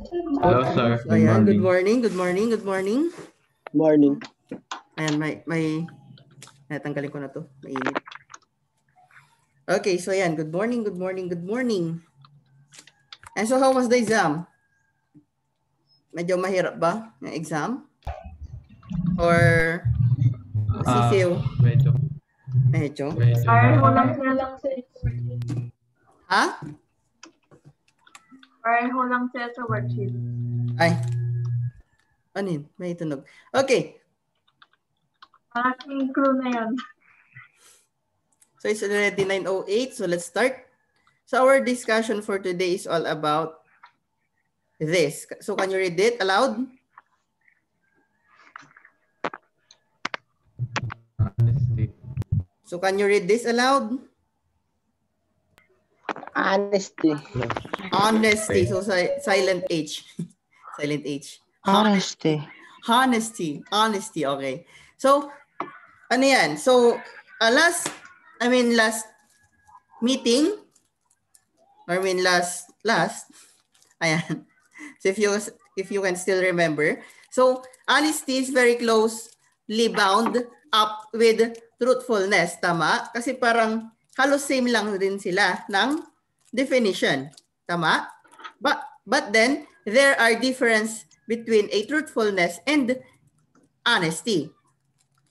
Hello, Okay. sir. So, Good ayan, good morning. morning, good morning, good morning. Morning. Ayan, natanggalin ko na to. Mainit. Okay, so ayan, good morning, good morning, good morning. And so, how was the exam? Medyo mahirap ba yung exam? Or si Phil? Medyo. Medyo? Pareho lang sila lang sa Ha? Pareho lang sila sa worksheet. Ay. Ano yun? May tunog. Okay. Aking crew na yan. So it's already 9:08. So let's start. So our discussion for today is all about this. So can you read it aloud? Honesty. So can you read this aloud? Honesty. Honesty. So silent H. Silent H. Honesty. Honesty. Honesty. Okay. So, ano yan? So, last meeting, ayan. So, if you can still remember. So, honesty is very closely bound up with truthfulness. Tama? Kasi parang halos same lang din sila ng definition. Tama? But then, there are difference between a truthfulness and honesty.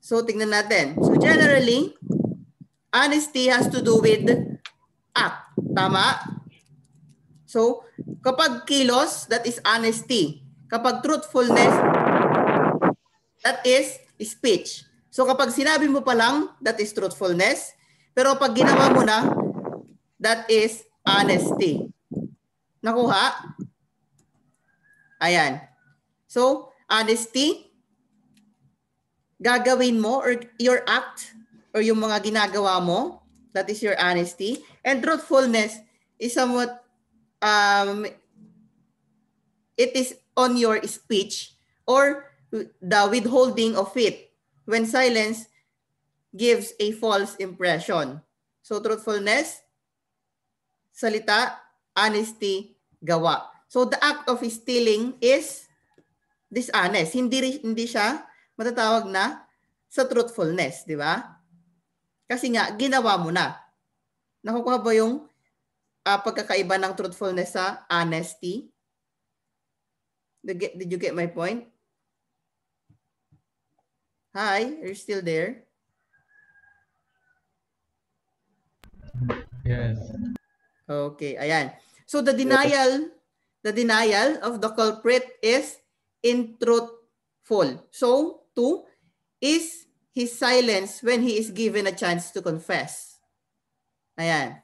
So, tingnan natin. So, generally, honesty has to do with act. Tama? So, kapag kilos, that is honesty. Kapag truthfulness, that is speech. So, kapag sinabi mo pa lang, that is truthfulness. Pero pag ginawa mo na, that is honesty. Nakuha? Ayan. So, honesty, gagawin mo or your act or yung mga ginagawa mo, that is your honesty. And truthfulness is somewhat, it is on your speech or the withholding of it when silence gives a false impression. So, truthfulness, salita, honesty, gawa. So, the act of stealing is dishonest. Hindi siya matatawag na sa truthfulness, di ba? Kasi nga, ginawa mo na. Nakukuha ba yung pagkakaiba ng truthfulness sa honesty? Did you get my point? Hi, are you still there? Yes. Okay, ayan. So the denial of the culprit is untruthful. So 2 is his silence when he is given a chance to confess. Ayan.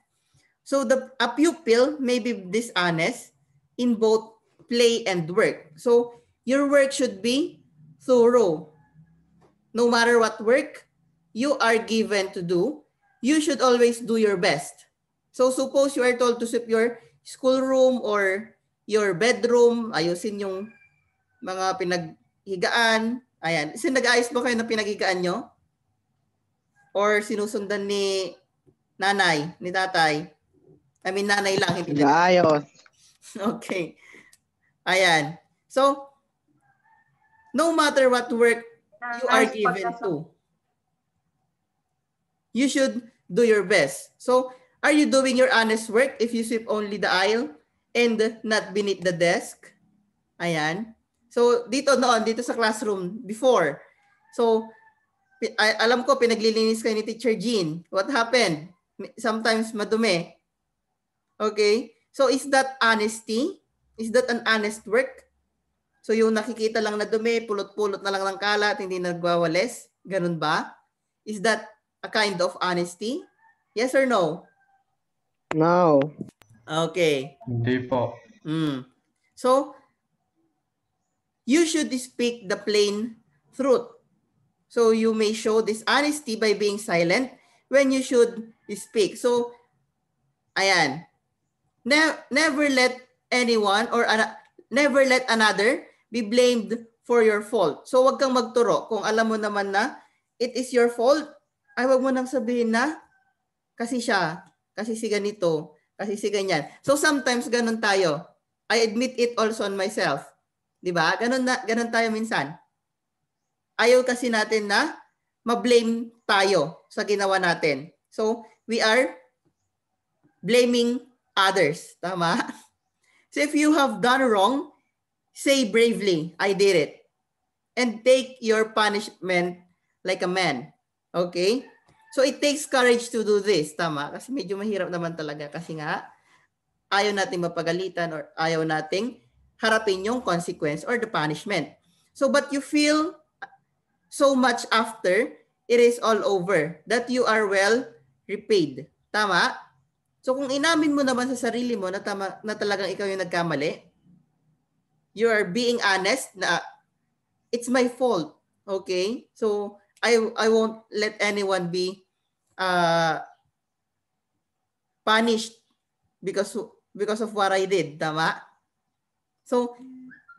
So a pupil may be dishonest in both play and work. So your work should be thorough. No matter what work you are given to do, you should always do your best. So suppose you are told to sweep your schoolroom or your bedroom, ayusin yung mga pinaghigaan. Ayan. Nag-ayos ba kayo ng pinaghigaan nyo? Or sinusundan ni nanay, ni tatay? I mean, nanay lang. Hindi Ayos. Okay. Ayan. So, no matter what work you are given to, you should do your best. So, are you doing your honest work if you sweep only the aisle and not beneath the desk? Ayan. So, dito sa classroom, before. So, alam ko, pinaglilinis kayo ni Teacher Jean. What happened? Sometimes madumi. Okay? So, is that honesty? Is that an honest work? So, yung nakikita lang na dumi, pulot-pulot na lang ng kalat, hindi nagwawalis. Ganun ba? Is that a kind of honesty? Yes or no? No. Okay. Hindi po. So, you should speak the plain truth. So, you may show this honesty by being silent when you should speak. So, ayan. Never let anyone or never let another be blamed for your fault. So, wag kang magturo. Kung alam mo naman na it is your fault, ay wag mo nang sabihin na kasi siya, kasi si ganito, kasi si ganyan. So, sometimes ganun tayo. I admit it also on myself. 'Di ba? Ganun tayo minsan. Ayaw kasi natin na ma-blame tayo sa ginawa natin. So, we are blaming others. Tama? So, if you have done wrong, say bravely, I did it. And take your punishment like a man. Okay? So, it takes courage to do this. Tama? Kasi medyo mahirap naman talaga. Kasi nga, ayaw nating mapagalitan or ayaw nating harapin yung consequence or the punishment. So, but you feel so much after it is all over that you are well repaid. Tama? So kung inamin mo naman sa sarili mo na talagang ikaw yung nagkamali, you are being honest na it's my fault. Okay? So I won't let anyone be punished because of what I did. Tama? So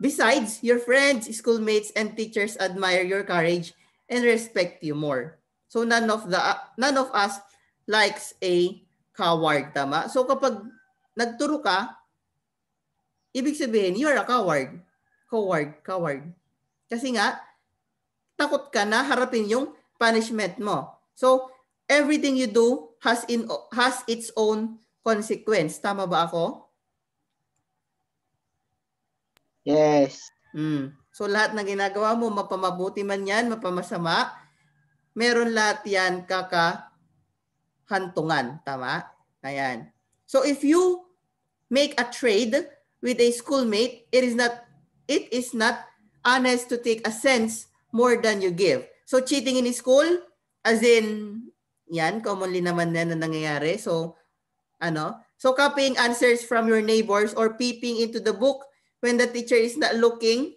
besides, your friends, schoolmates, and teachers admire your courage and respect you more. So none of us likes a coward, tama? So kapag nagturo ka, ibig sabihin, you're a coward. Coward. Kasi nga, takot ka na harapin yung punishment mo. So everything you do has its own consequence. Tama ba ako? Yes. So lahat ng ginagawa mo, mapamabuti man yan, mapamasama, meron lahat yan kakahantungan. Tama? Ayan. So if you make a trade with a schoolmate, it is not honest to take a cents more than you give. So cheating in school, as in, yan, commonly naman yan na nangyayari. So, So copying answers from your neighbors or peeping into the book when the teacher is not looking,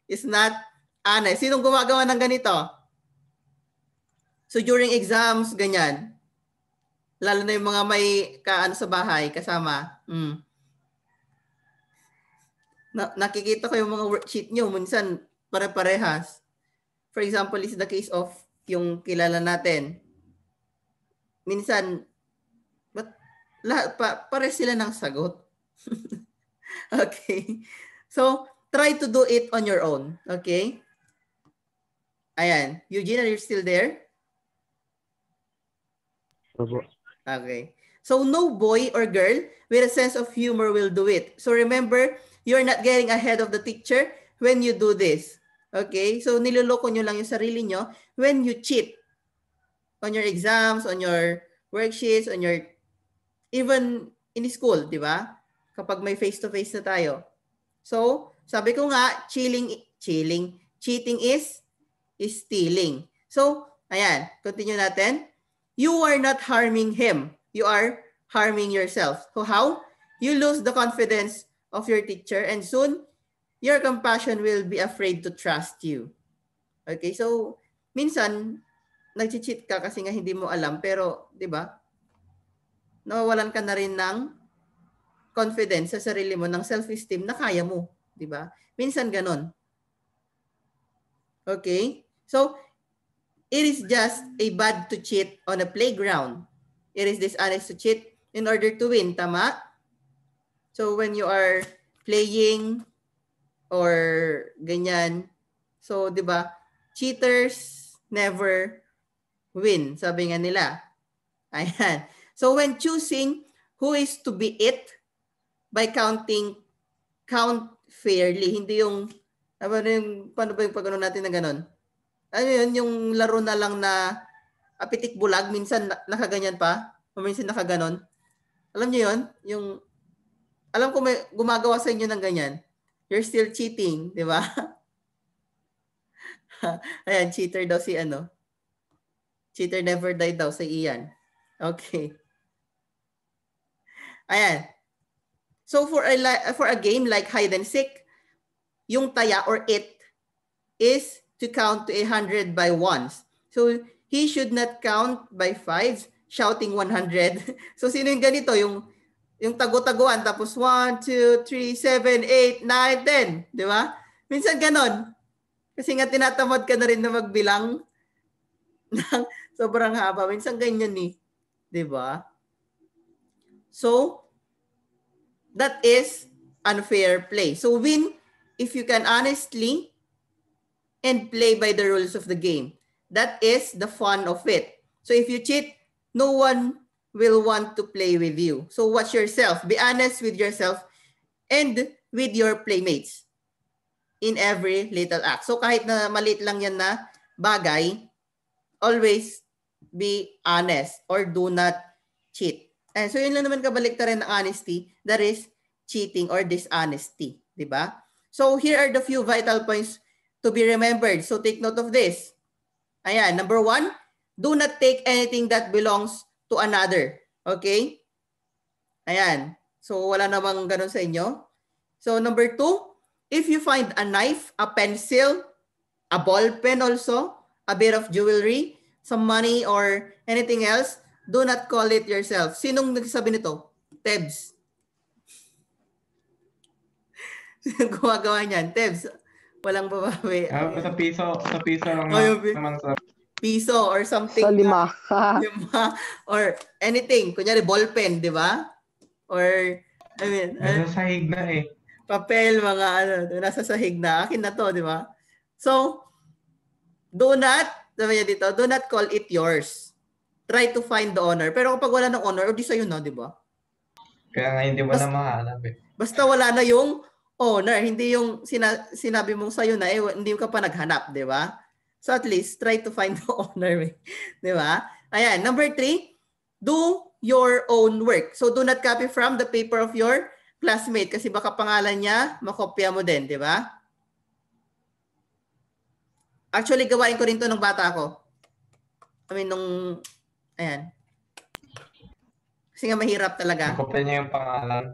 is not honest. Sinong gumagawa ng ganito? So during exams, ganyan. Lalo na yung mga may sa bahay, kasama. Nakikita ko yung mga worksheet nyo, minsan pare-parehas. For example, is the case of yung kilala natin. Minsan, pare sila ng sagot. Okay. So, try to do it on your own. Okay? Ayan. Eugene, are you still there? Okay. So, no boy or girl with a sense of humor will do it. So, remember, you're not getting ahead of the teacher when you do this. Okay? So, niloloko nyo lang yung sarili nyo when you cheat on your exams, on your worksheets, on your, even in school, di ba? Kapag may face-to-face na tayo. So, sabi ko nga, cheating is stealing. So, ayan, continue natin. You are not harming him. You are harming yourself. So, how? You lose the confidence of your teacher and soon, your compassion will be afraid to trust you. Okay, so, minsan, nag-cheat ka kasi nga hindi mo alam, pero, di ba, nawawalan ka na rin ng confidence sa sarili mo, ng self-esteem na kaya mo, di ba? Minsan ganon. Okay? So, it is just a bad to cheat on a playground. It is dishonest to cheat in order to win, tama? So, when you are playing or ganyan, so, di ba, cheaters never win, sabi nga nila. Ayan. So, when choosing who is to be it, by count fairly. Hindi yung, paano ba yung pag-ano natin na ganon? Ano yun, yung laro na lang na apitik bulag, minsan nakaganyan pa, o minsan nakaganon. Alam niyo yun? Yung, alam ko may gumagawa sa inyo ng ganyan. You're still cheating, di ba? Ayan, cheater daw si Cheater never died daw sa Ian. Okay. Ayan. So for a game like hide and seek, yung taya or it is to count to 100 by ones. So he should not count by fives, shouting 100. So sino yung ganito? Yung tago-taguan, tapos 1, 2, 3, 7, 8, 9, 10. Di ba? Minsan ganon. Kasi nga tinatamad ka na rin na magbilang ng sobrang haba. Minsan ganyan eh. Di ba? So, that is unfair play. So win if you can honestly and play by the rules of the game. That is the fun of it. So if you cheat, no one will want to play with you. So watch yourself. Be honest with yourself and with your playmates in every little act. So kahit na maliit lang yan na bagay, always be honest or do not cheat. And so yun lang naman kabaliktaran ng honesty, that is cheating or dishonesty, di ba? So here are the few vital points to be remembered. So take note of this. Ayan, number 1, do not take anything that belongs to another. Okay? Ayan. So wala namang ganun sa inyo. So number 2, if you find a knife, a pencil, a ball pen also, a bit of jewelry, some money or anything else, do not call it yourself. Sinong nagsabi nito? Tebs. Sinong gumagawa niyan? Tebs. Walang babawi. Sa piso lang naman sa piso or something. Sa 5. 5 or anything. Kunyari ball pen, di ba? Or, I mean, nasa sahig na eh. Papel, mga ano, nasa sahig na. Akin na to, di ba? So, do not, sabi niya dito, do not call it yours. Try to find the owner. Pero kapag wala ng owner, o di sa'yo na, di ba? Kaya nga hindi mo na mahanap eh. Basta wala na yung owner, hindi yung sinabi mong sa'yo na, hindi ka pa naghanap, di ba? So at least, try to find the owner, di ba? Ayan, number 3, do your own work. So do not copy from the paper of your classmate kasi baka pangalan niya, makopya mo din, di ba? Actually, gawain ko rin to ng bata ko. I mean, ayan. Kasi nga mahirap talaga. Makopya niya yung pangalan.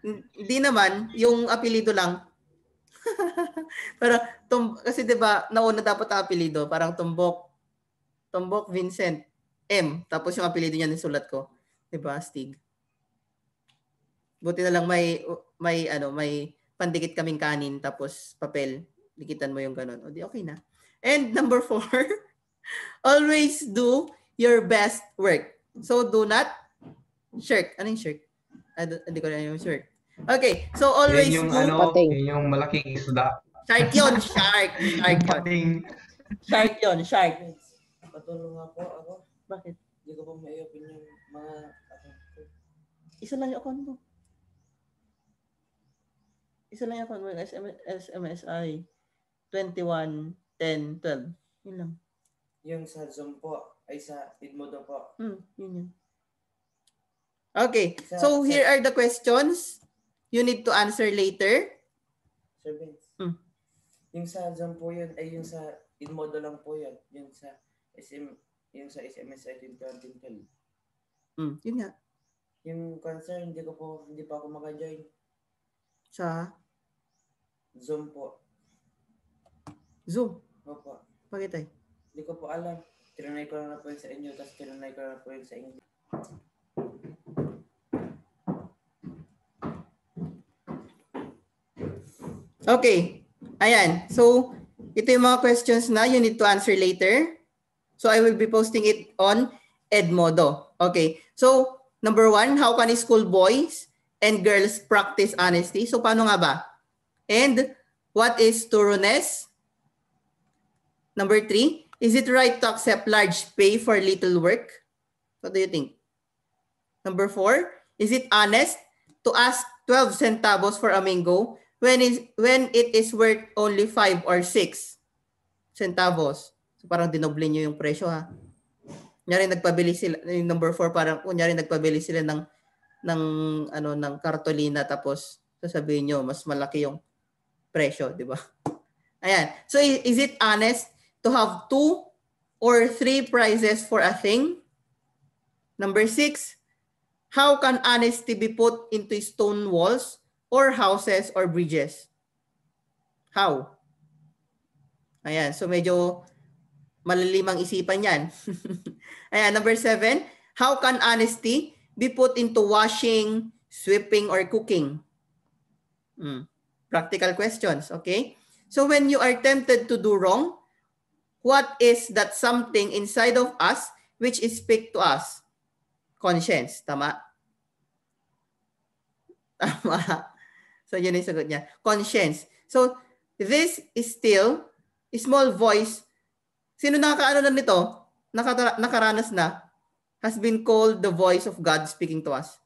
Hindi naman, yung apelido lang. Pero, kasi diba, nauna dapat ang apelido, parang Tumbok Vincent M. Tapos yung apelido niya nisulat ko. Diba, Stig? Buti na lang may pandikit kaming kanin, tapos papel. Dikitan mo yung ganun. O di okay na. And number 4, always do your best work. So, do not shirk. Anong shirk? Hindi ko na yung shirk. Okay, so always yun yung yun yung malaking isda. Shark yun, shark. Shark yun, shark. Patulong ako. Bakit? Hindi ko pa mai-open yung mga Isa lang yung account mo. Isa lang yung account mo. SMSI 21, 10, 12. Yun lang. Yung sa Zoom po, ay sa Edmodo po. Yun. Okay, so here are the questions you need to answer later. Sir Vince. Yung sa Zoom po yun, ay yung sa Edmodo lang po yun. Yung sa SMSI 2012. Yun nga. Yung concern, hindi pa ako maka-join. Sa? Zoom po. Zoom? Opo. Bakit ay? Hindi ko po alam. Tinanay ko na po yun sa inyo, tapos tinanay ko na po yun sa inyo. Okay. Ayan. So, ito yung mga questions na you need to answer later. So, I will be posting it on Edmodo. Okay. So, number 1, how can school boys and girls practice honesty? So, paano nga ba? And, what is thoroughness? Number 3, is it right to accept large pay for little work? What do you think? Number 4, is it honest to ask 12 centavos for a mango when it is worth only 5 or 6 centavos? So parang dinoble nyo yung presyo ha. Kunyari nagpabili sila, yung number 4 parang kunyari nagpabili sila ng kartolina tapos sasabihin nyo mas malaki yung presyo, di ba? Ayan. So is it honest to have 2 or 3 prizes for a thing? Number 6, how can honesty be put into stone walls or houses or bridges? How? Ayan, so medyo malalimang isipan yan. Ayan, number 7, how can honesty be put into washing, sweeping, or cooking? Practical questions, okay? So when you are tempted to do wrong, what is that something inside of us which is speak to us? Conscience, tama? Tama. So, yun yung sagot niya. Conscience. So, this is still a small voice. Sino nakakaano na nito? Nakaranas na? Has been called the voice of God speaking to us.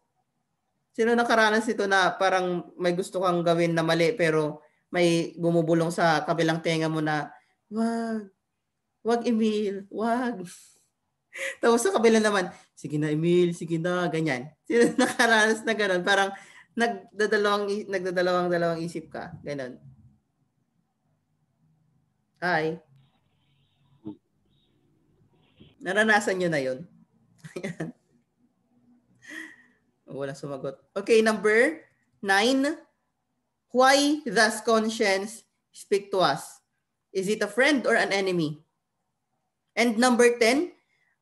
Sino nakaranas nito na parang may gusto kang gawin na mali pero may bumubulong sa kabilang tenga mo na, wag Emil, wag. Tapos sa kabila naman, sige na Emil, sige na, ganyan. Sino nakaranas na ganun? Parang nagdadalawang isip ka. Ganun. Hi. Naranasan nyo na yun. Wala sumagot. Okay, number 9. Why does conscience speak to us? Is it a friend or an enemy? And number 10,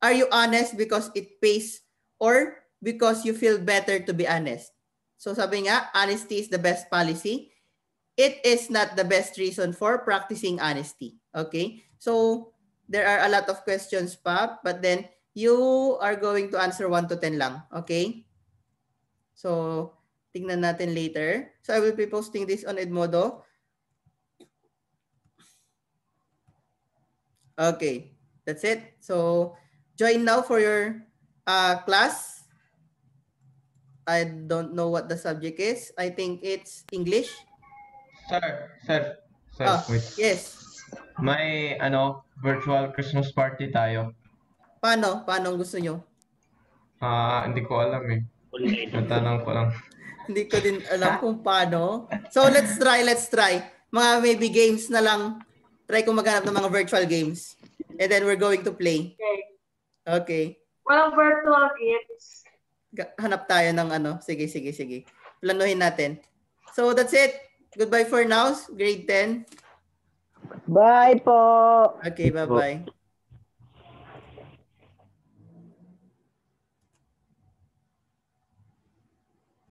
are you honest because it pays or because you feel better to be honest? So sabi nga, honesty is the best policy. It is not the best reason for practicing honesty. Okay? So there are a lot of questions pa, but then you are going to answer 1 to 10 lang. Okay? So tingnan natin later. So I will be posting this on Edmodo. Okay. That's it. So join now for your class. I don't know what the subject is. I think it's English. Sir, wait. Yes. May virtual Christmas party tayo. Paano? Paano gusto nyo? Hindi ko alam eh. Natanong ko lang. Hindi ko din alam kung paano. So let's try. Mga maybe games na lang. Try kong maghanap ng mga virtual games. And then we're going to play. Okay. Walang virtual games. Hanap tayo ng Sige. Planuhin natin. So that's it. Goodbye for now. Grade 10. Bye po. Okay, bye-bye.